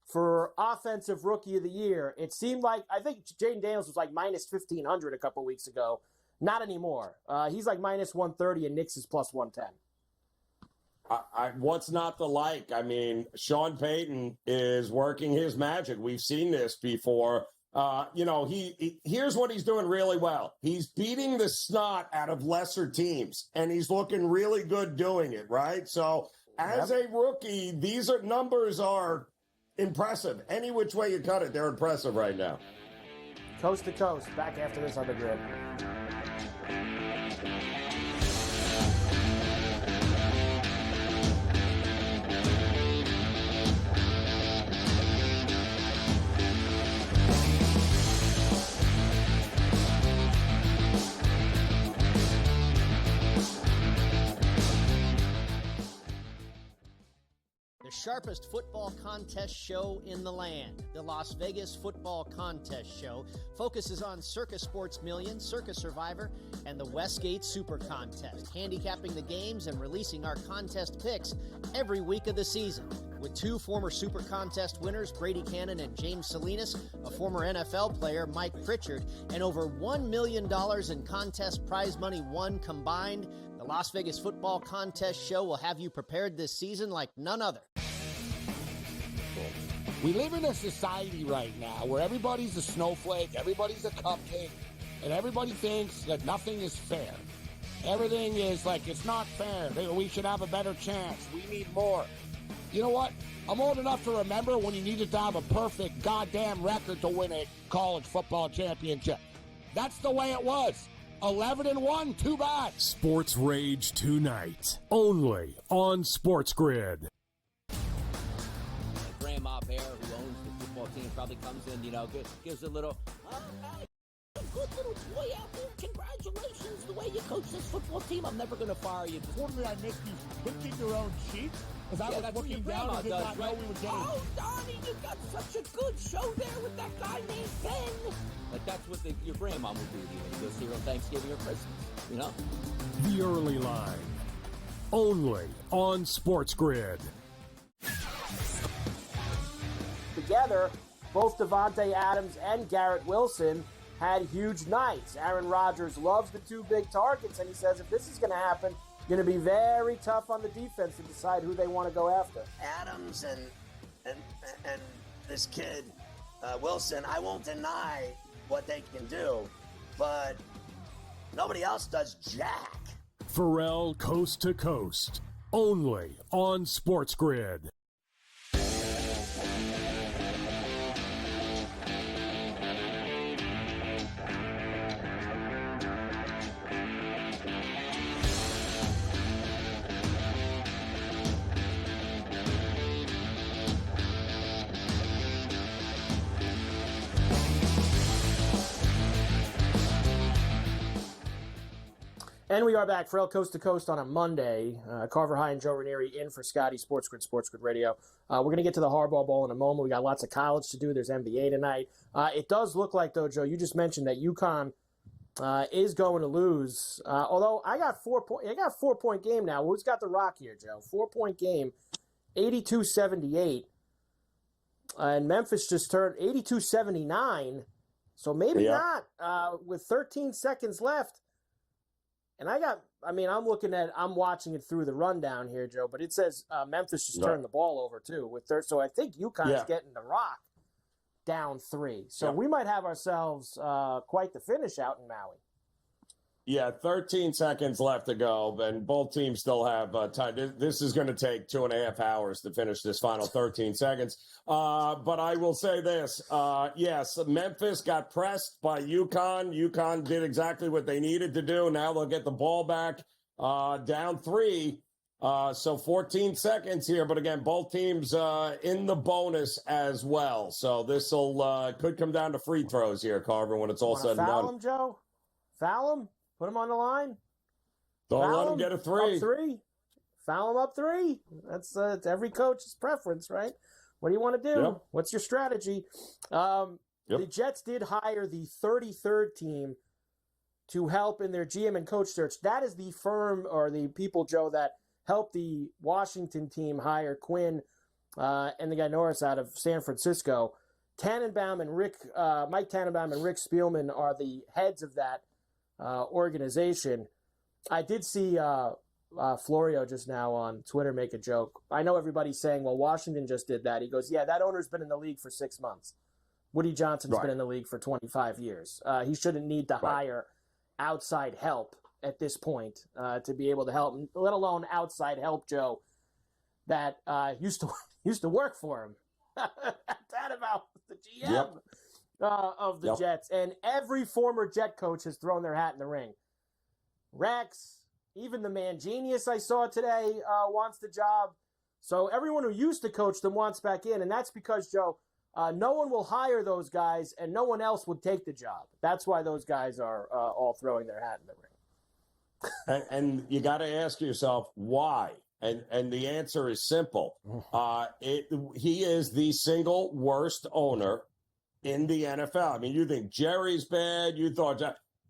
for Offensive Rookie of the Year? It seemed like, I think Jaden Daniels was like minus 1,500 a couple weeks ago. Not anymore. He's like minus 130 and Nix is plus 110. What's not to like? I mean, Sean Payton is working his magic. We've seen this before. Here's what he's doing really well. He's beating the snot out of lesser teams, and he's looking really good doing it, right? So as a rookie, these numbers are impressive. Any which way you cut it, they're impressive right now. Coast to coast. Back after this on the grid. sharpest football contest show in the land. The Las Vegas Football Contest Show focuses on Circus Sports Million, Circus Survivor, and the Westgate Super Contest, handicapping the games and releasing our contest picks every week of the season. With two former Super Contest winners, Brady Cannon and James Salinas, a former NFL player, Mike Pritchard, and over $1 million in contest prize money won combined, the Las Vegas Football Contest Show will have you prepared this season like none other. We live in a society right now where everybody's a snowflake, everybody's a cupcake, and everybody thinks that nothing is fair. Everything is like, it's not fair. We should have a better chance. We need more. You know what? I'm old enough to remember when you needed to have a perfect goddamn record to win a college football championship. That's the way it was. 11-1, too bad. Sports Rage tonight, only on SportsGrid. Grandma Bear, who owns the football team, probably comes in, gives a little, good little boy out there. Congratulations, the way you coach this football team. I'm never going to fire you. Fortunately, I missed you picking your own sheets. Because I was looking down and did not know we were getting. Oh, Donnie, you got such a good show there with that guy named Ben. Like, that's what your grandma would do to you when you go see her on Thanksgiving or Christmas, The Early Line, only on SportsGrid. Together, both Devontae Adams and Garrett Wilson had huge nights. Aaron Rodgers loves the two big targets, and he says if this is going to happen, going to be very tough on the defense to decide who they want to go after. Adams and this kid Wilson, I won't deny what they can do, but nobody else does jack. Ferrall Coast to Coast, only on SportsGrid. And we are back, Ferrall Coast to Coast on a Monday. Carver High and Joe Ranieri in for Scotty, SportsGrid Radio. We're going to get to the Harbaugh Bowl in a moment. We got lots of college to do. There's NBA tonight. It does look like, though, Joe, you just mentioned that UConn is going to lose. Although I got 4-point game now. Who's got the rock here, Joe? 4-point game, 82-78. And Memphis just turned 82-79. So maybe not with 13 seconds left. And I'm watching it through the rundown here, Joe, but it says Memphis just turned the ball over, too. So I think UConn's getting the rock down 3. So we might have ourselves quite the finish out in Maui. Yeah, 13 seconds left to go, and both teams still have time. This is going to take 2.5 hours to finish this final 13 seconds. But I will say this. Yes, Memphis got pressed by UConn. UConn did exactly what they needed to do. Now they'll get the ball back down 3. So 14 seconds here. But again, both teams in the bonus as well. So this could come down to free throws here, Carver, when it's all said and done. Foul him, Joe? Foul him? Put him on the line. Don't let him get a 3. Up 3. Foul him up 3. That's every coach's preference, right? What do you want to do? Yep. What's your strategy? The Jets did hire the 33rd team to help in their GM and coach search. That is the firm or the people, Joe, that helped the Washington team hire Quinn and the guy Norris out of San Francisco. Mike Tannenbaum and Rick Spielman are the heads of that organization. I did see Florio just now on Twitter make a joke. I know everybody's saying, well, Washington just did that. He goes, yeah, that owner's been in the league for 6 months. Woody Johnson's been in the league for 25 years. He shouldn't need to hire outside help at this point to be able to help, let alone outside help, Joe, that used to work for him. Tannenbaum, the GM of the Jets. And every former Jet coach has thrown their hat in the ring. Rex, even the man genius I saw today wants the job. So everyone who used to coach them wants back in. And that's because, Joe, no one will hire those guys and no one else would take the job. That's why those guys are all throwing their hat in the ring. And you got to ask yourself, why? And the answer is simple. He is the single worst owner in the NFL. I mean, you think Jerry's bad. You thought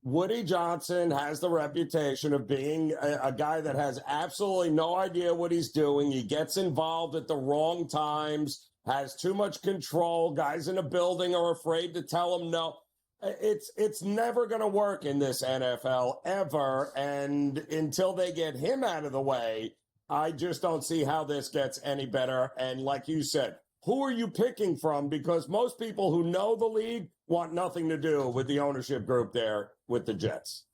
Woody Johnson has the reputation of being a guy that has absolutely no idea what he's doing. He gets involved at the wrong times, has too much control. Guys in the building are afraid to tell him no. It's never going to work in this NFL ever. And until they get him out of the way, I just don't see how this gets any better. And like you said, who are you picking from? Because most people who know the league want nothing to do with the ownership group there with the Jets.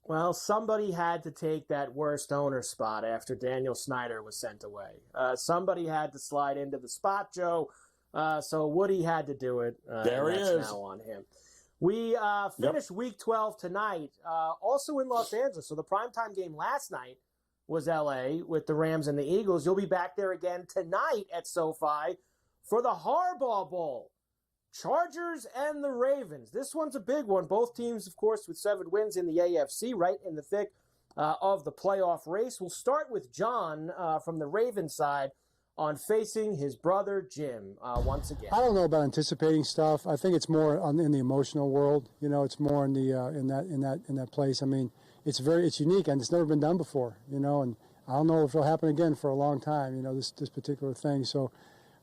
Well, somebody had to take that worst owner spot after Daniel Snyder was sent away. Somebody had to slide into the spot, Joe. So Woody had to do it. There he is. Now on him. We finished Week 12 tonight, also in Los Angeles. So the primetime game last night was L.A. with the Rams and the Eagles. You'll be back there again tonight at SoFi for the Harbaugh Bowl. Chargers and the Ravens. This one's a big one. Both teams, of course, with 7 wins in the AFC, right in the thick of the playoff race. We'll start with John from the Ravens side on facing his brother Jim once again. I don't know about anticipating stuff. I think it's more in the emotional world. You know, it's more in the in that place. I mean, it's unique and it's never been done before. You know, and I don't know if it'll happen again for a long time. You know, this particular thing. So,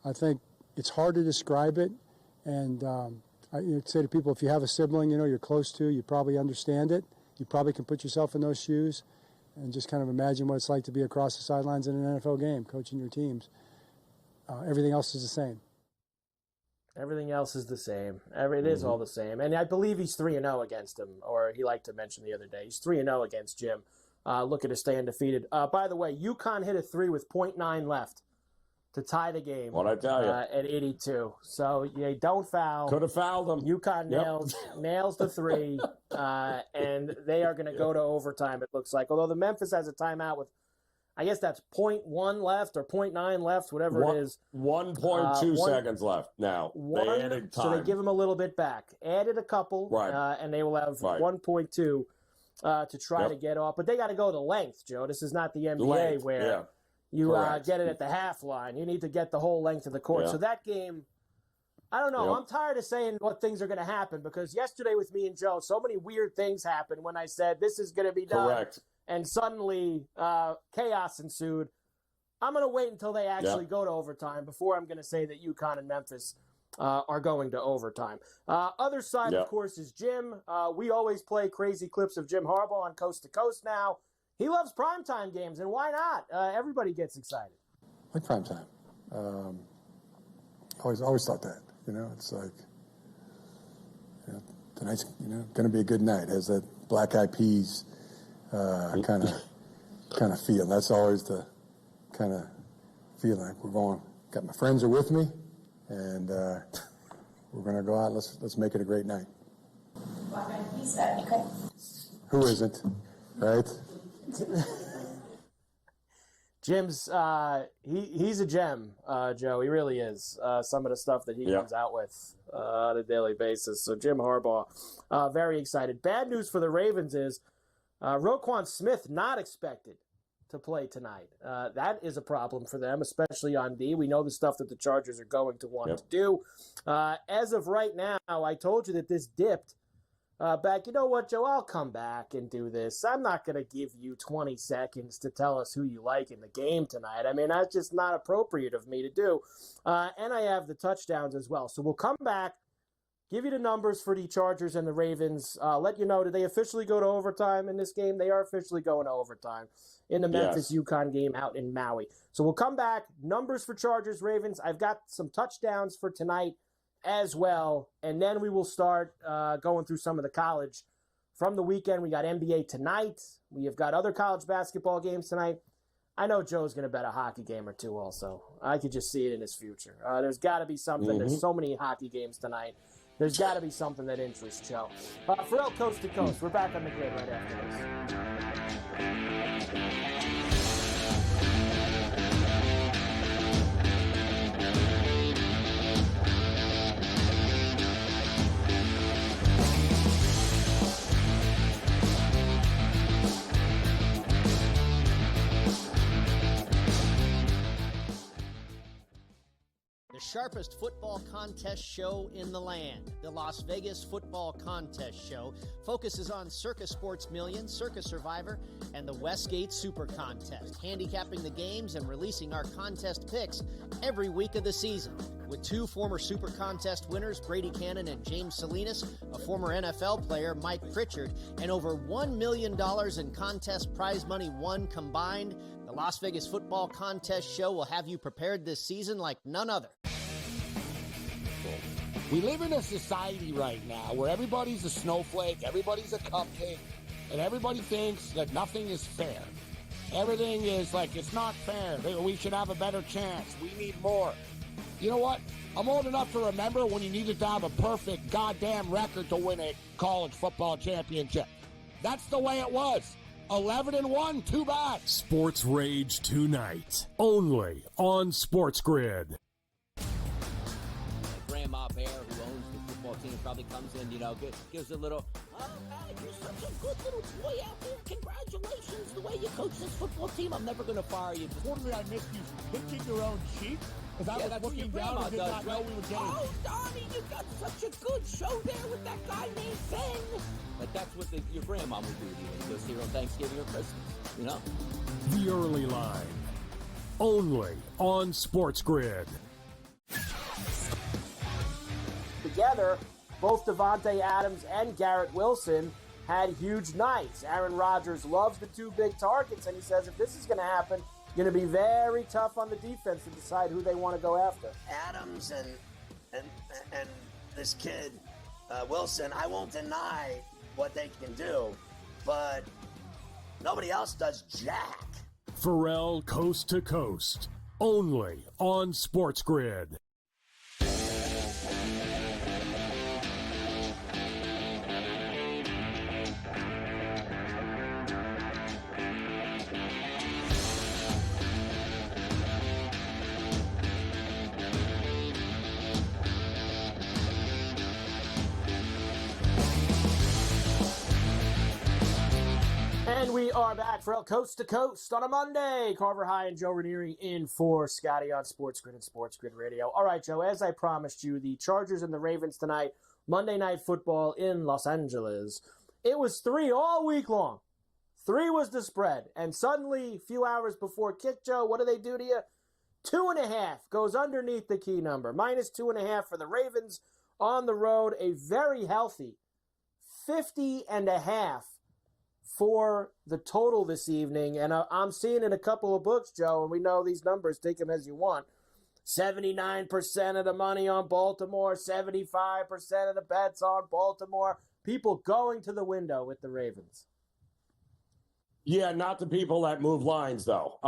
I think it's hard to describe it. And I say to people, if you have a sibling, you know, you're close to, you probably understand it. You probably can put yourself in those shoes and just kind of imagine what it's like to be across the sidelines in an NFL game, coaching your teams. Everything else is the same. Everything else is the same. It is all the same. And I believe he's 3-0 against him, or he liked to mention the other day. He's 3-0 against Jim, looking to stay undefeated. By the way, UConn hit a 3 with .9 left to tie the game. What'd I tell you? At 82. So, don't foul. Could have fouled them. UConn nails the 3, and they are going to go to overtime, it looks like. Although the Memphis has a timeout with, I guess that's 0.1 left or 0.9 left, whatever it is. 1.2 seconds left now. They added time. So they give them a little bit back. Added a couple, and they will have 1.2 to try to get off. But they got to go the length, Joe. This is not the NBA where you get it at the half line. You need to get the whole length of the court. So that game, I don't know. I'm tired of saying what things are going to happen because yesterday with me and Joe, so many weird things happened when I said this is going to be done. Correct. And suddenly chaos ensued. I'm going to wait until they actually go to overtime before I'm going to say that UConn and Memphis are going to overtime. Other side, of course, is Jim. We always play crazy clips of Jim Harbaugh on Coast to Coast now. He loves primetime games, and why not? Everybody gets excited. Like primetime. Always thought that. You know, it's like, tonight's going to be a good night. Has that Black Eyed Peas kind of feel. That's always the kind of feeling. Got my friends are with me, and we're going to go out. Let's make it a great night. Black Eyed Peas, that'd be great. Who isn't, right? Jim's he's a gem, Joe. He really is. Some of the stuff that he comes out with on a daily basis. So Jim Harbaugh, very excited. Bad news for the Ravens is Roquan Smith not expected to play tonight. That is a problem for them, especially on D. We know the stuff that the Chargers are going to want to do. As of right now, I told you that this dipped back. You know what, Joe? I'll come back and do this. I'm not going to give you 20 seconds to tell us who you like in the game tonight. I mean, that's just not appropriate of me to do. And I have the touchdowns as well. So we'll come back, give you the numbers for the Chargers and the Ravens. Let you know, did they officially go to overtime in this game? They are officially going to overtime in the Memphis-UConn game out in Maui. So we'll come back, numbers for Chargers, Ravens. I've got some touchdowns for tonight as well, and then we will start going through some of the college from the weekend. We got NBA tonight. We have got other college basketball games tonight. I know Joe's going to bet a hockey game or two also. I could just see it in his future. There's got to be something. There's so many hockey games tonight. There's got to be something that interests Joe. Ferrall, Coast to Coast. We're back on the grid right after this. The sharpest football contest show in the land, the Las Vegas Football Contest Show, focuses on Circus Sports Million, Circus Survivor, and the Westgate Super Contest, handicapping the games and releasing our contest picks every week of the season. With two former Super Contest winners, Brady Cannon and James Salinas, a former NFL player, Mike Pritchard, and over $1 million in contest prize money won combined, the Las Vegas Football Contest Show will have you prepared this season like none other. We live in a society right now where everybody's a snowflake, everybody's a cupcake, and everybody thinks that nothing is fair. Everything is like, it's not fair. We should have a better chance. We need more. You know what? I'm old enough to remember when you needed to have a perfect goddamn record to win a college football championship. That's the way it was. 11-1, too bad. Sports Rage tonight, only on SportsGrid. Grandma Bear, who owns the football team, probably comes in, gives a little, oh, man, you're such a good little boy out there. Congratulations, the way you coach this football team. I'm never going to fire you. Quarterly, I missed you picking your own sheep. Because I was looking down and did not know we were getting... Oh, Donnie, you got such a good show there with that guy named Finn. Like, that's what your grandma would do to you when you go see her on Thanksgiving or Christmas, The Early Line, only on SportsGrid. Together, both Devontae Adams and Garrett Wilson had huge nights. Aaron Rodgers loves the two big targets, and he says if this is going to happen, it's going to be very tough on the defense to decide who they want to go after. Adams and this kid, Wilson, I won't deny what they can do, but nobody else does jack. Ferrall Coast to Coast, only on SportsGrid. And we are back for Coast to Coast on a Monday. Carver High and Joe Ranieri in for Scotty on SportsGrid and SportsGrid Radio. All right, Joe, as I promised you, the Chargers and the Ravens tonight, Monday Night Football in Los Angeles. It was 3 all week long. 3 was the spread. And suddenly, a few hours before kick, Joe, what do they do to you? 2.5 goes underneath the key number. Minus 2.5 for the Ravens on the road. A very healthy 50.5 for the total this evening, and I'm seeing in a couple of books, Joe, and we know these numbers, take them as you want. 79% of the money on Baltimore, 75% of the bets on Baltimore. People going to the window with the Ravens. Yeah, not the people that move lines, though.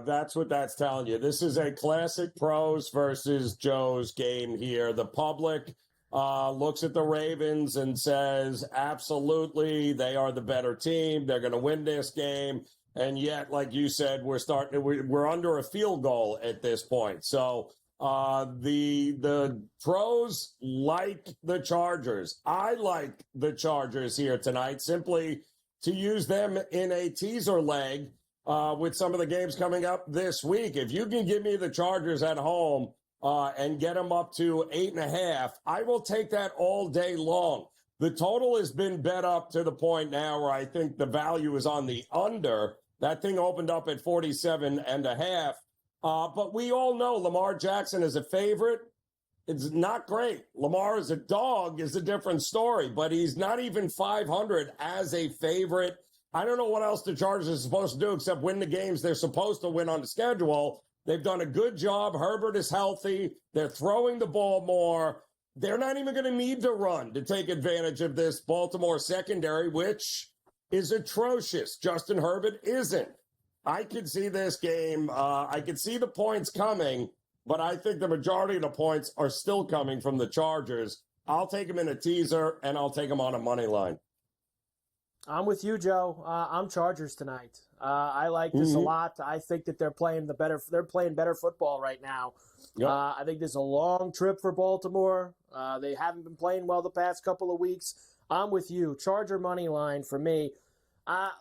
That's what that's telling you. This is a classic pros versus Joe's game here. The public looks at the Ravens and says, absolutely, they are the better team. They're going to win this game. And yet, like you said, we're under a field goal at this point. So the pros like the Chargers. I like the Chargers here tonight, simply to use them in a teaser leg with some of the games coming up this week. If you can give me the Chargers at home, and get them up to 8.5, I will take that all day long. The total has been bet up to the point now where I think the value is on the under. That thing opened up at 47.5. But we all know Lamar Jackson is a favorite. It's not great. Lamar as a dog is a different story, but he's not even 500 as a favorite. I don't know what else the Chargers are supposed to do except win the games they're supposed to win on the schedule. They've done a good job. Herbert is healthy. They're throwing the ball more. They're not even going to need to run to take advantage of this Baltimore secondary, which is atrocious. Justin Herbert isn't. I could see this game. I could see the points coming, but I think the majority of the points are still coming from the Chargers. I'll take them in a teaser, and I'll take them on a money line. I'm with you, Joe. I'm Chargers tonight. I like this a lot. I think that they're playing better football right now. Yep. I think this is a long trip for Baltimore. They haven't been playing well the past couple of weeks. I'm with you. Charger money line for me.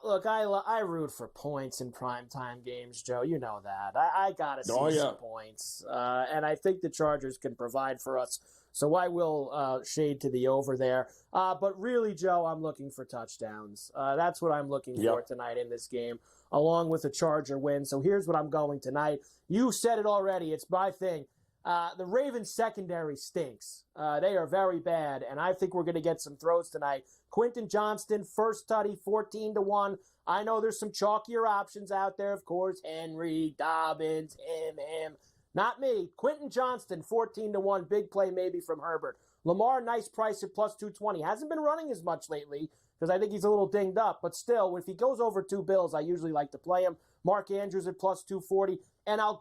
Look, I root for points in primetime games, Joe. You know that. I got to see some points. And I think the Chargers can provide for us. So I will shade to the over there. But really, Joe, I'm looking for touchdowns. That's what I'm looking for tonight in this game, along with a Charger win. So here's what I'm going tonight. You said it already. It's my thing. The Ravens secondary stinks. They are very bad, and I think we're going to get some throws tonight. Quentin Johnston, first tutty, 14-1. I know there's some chalkier options out there, of course. Henry, Dobbins, him. Not me. Quentin Johnston, 14-1. Big play maybe from Herbert. Lamar, nice price at plus 220. Hasn't been running as much lately because I think he's a little dinged up. But still, if he goes over 2 bills, I usually like to play him. Mark Andrews at plus 240. And I'll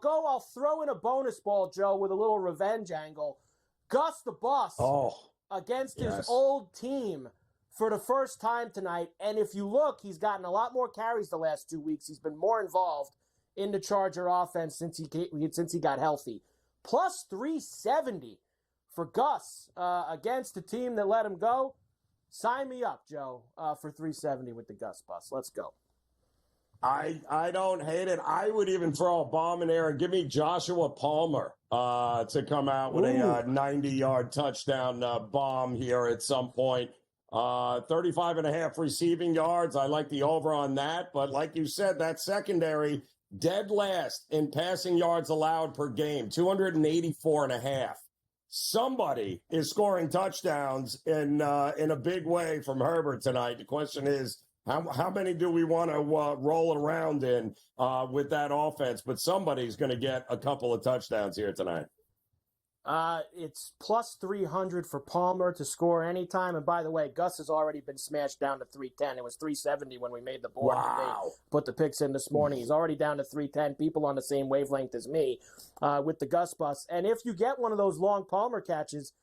throw in a bonus ball, Joe, with a little revenge angle. Gus the Bus against his old team for the first time tonight. And if you look, he's gotten a lot more carries the last 2 weeks. He's been more involved in the Charger offense since he got healthy. Plus 370 for Gus against the team that let him go. Sign me up, Joe, for 370 with the Gus Bus. Let's go. I don't hate it. I would even throw a bomb in there and give me Joshua Palmer to come out with a 90-yard touchdown bomb here at some point. 35.5 receiving yards. I like the over on that. But like you said, that secondary dead last in passing yards allowed per game, 284.5. Somebody is scoring touchdowns in a big way from Herbert tonight. The question is, how many do we want to roll around in with that offense? But somebody's going to get a couple of touchdowns here tonight. It's plus 300 for Palmer to score anytime. And by the way, Gus has already been smashed down to 310. It was 370 when we made the board. Wow. Put the picks in this morning. He's already down to 310. People on the same wavelength as me with the Gus Bus. And if you get one of those long Palmer catches,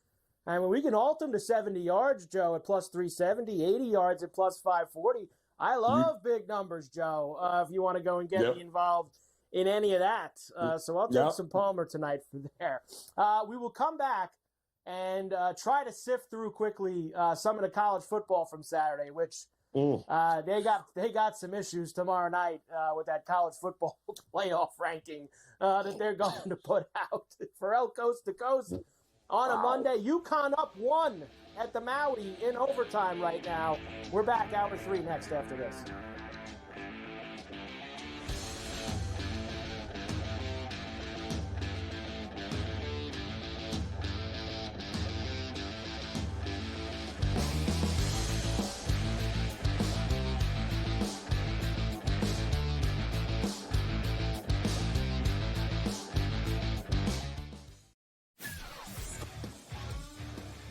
I mean, we can alt him to 70 yards, Joe, at plus 370, 80 yards at plus 540. I love big numbers, Joe, if you want to go and get me involved in any of that. So I'll take some Palmer tonight for there. We will come back and try to sift through quickly some of the college football from Saturday, which they got some issues tomorrow night with that college football playoff ranking that they're going to put out. Ferrall Coast to Coast on a Monday. UConn up 1 at the Maui in overtime right now. We're back hour 3 next after this.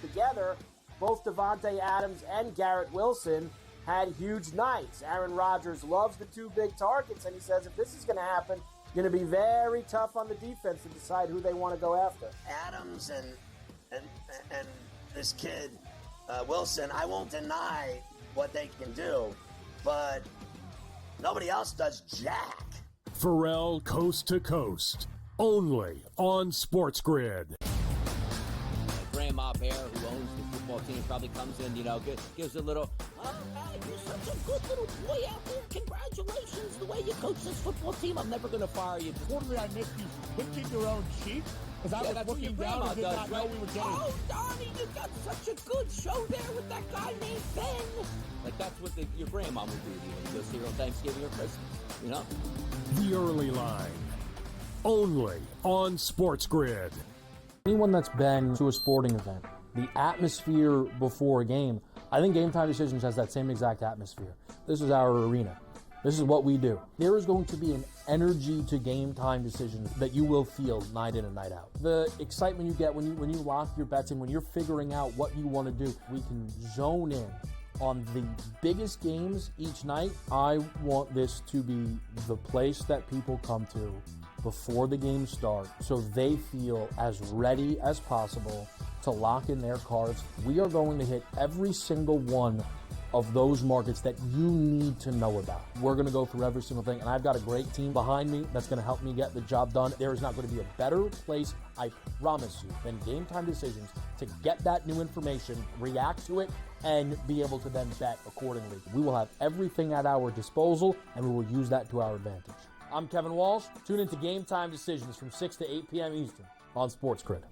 Together, both Devontae Adams and Garrett Wilson had huge nights. Aaron Rodgers loves the 2 big targets, and he says if this is going to happen, it's going to be very tough on the defense to decide who they want to go after. Adams and this kid, Wilson, I won't deny what they can do, but nobody else does jack. Ferrall Coast to Coast, only on SportsGrid. Grandma Bear, who owns the football team, probably comes in, gives a little, you're such a good little boy out there. Congratulations, the way you coach this football team. I'm never going to fire you. Quarterly, I missed you licking your own cheek because I was looking down and did not know we were getting. Oh, Donnie, you got such a good show there with that guy named Ben. Like, that's what your grandma would do to you when you go see her on Thanksgiving or Christmas, The Early Line, only on SportsGrid. Anyone that's been to a sporting event, the atmosphere before a game, I think Game Time Decisions has that same exact atmosphere. This is our arena. This is what we do. There is going to be an energy to Game Time Decisions that you will feel night in and night out. The excitement you get when you lock your bets in, when you're figuring out what you want to do, we can zone in on the biggest games each night. I want this to be the place that people come to before the games start so they feel as ready as possible to lock in their cards. We are going to hit every single one of those markets that you need to know about. We're going to go through every single thing, and I've got a great team behind me that's going to help me get the job done. There is not going to be a better place, I promise you, than Game Time Decisions to get that new information, react to it, and be able to then bet accordingly. We will have everything at our disposal, and we will use that to our advantage. I'm Kevin Walsh. Tune into Game Time Decisions from 6 to 8 p.m. Eastern on SportsGrid.